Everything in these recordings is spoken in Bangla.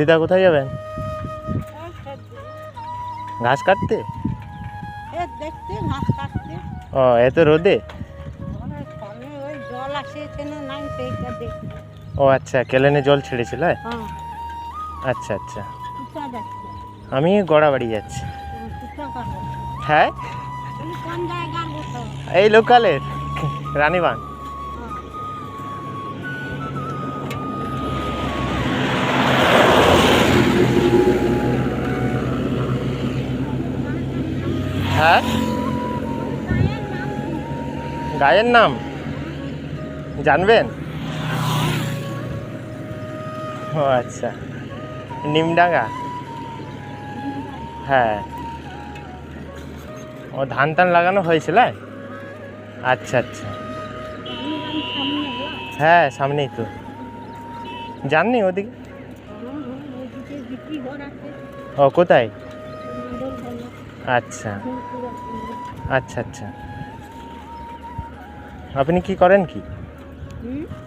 দিদা কোথায় যাবেন? ঘাস কাটতে? দেখতে ঘাস কাটতে। ও এত রোদে? ওই জল আসেছে না নাই সেইটা দেখতে। ও আচ্ছা, কেলেনে জল ছেড়েছিল? হ্যাঁ। আচ্ছা আচ্ছা। কোথা যাচ্ছে? আমি গড়াবাড়ি যাচ্ছি। কোথা কাটবো? হ্যাঁ, কোন জায়গার কোথাও? এই লোকালের রানীবান। হ্যাঁ, গায়ের নাম জানবেন? ও আচ্ছা, নিমডাঙ্গা। হ্যাঁ, ও ধান টান লাগানো হয়েছিল? আচ্ছা আচ্ছা। হ্যাঁ সামনেই তো। জাননি ওদিকে? ও কোথায়? আচ্ছা আচ্ছা আচ্ছা। আপনি কি করেন?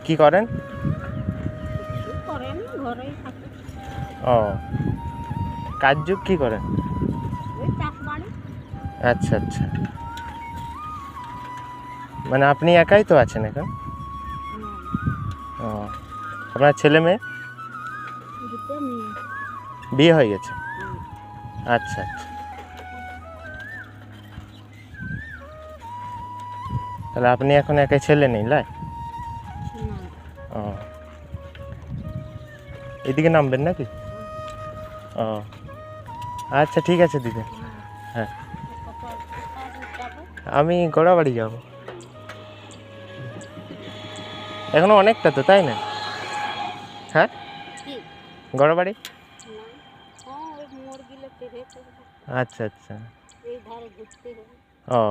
কি করেন? ও কাজ যুগ কি করেন? আচ্ছা আচ্ছা, মানে আপনি একাই তো আছেন এখন? ও, আপনার ছেলে মেয়ে? বিয়ে হয়ে গেছে? আচ্ছা আচ্ছা। তাহলে আপনি এখন একাই, ছেলে নেই? লাই ও, এদিকে নামবেন নাকি? ও আচ্ছা ঠিক আছে দিদি। হ্যাঁ, আমি গড়াবাড়ি যাব। এখনো অনেকটা তো, তাই না? হ্যাঁ, গড়াবাড়ি। আচ্ছা আচ্ছা। ও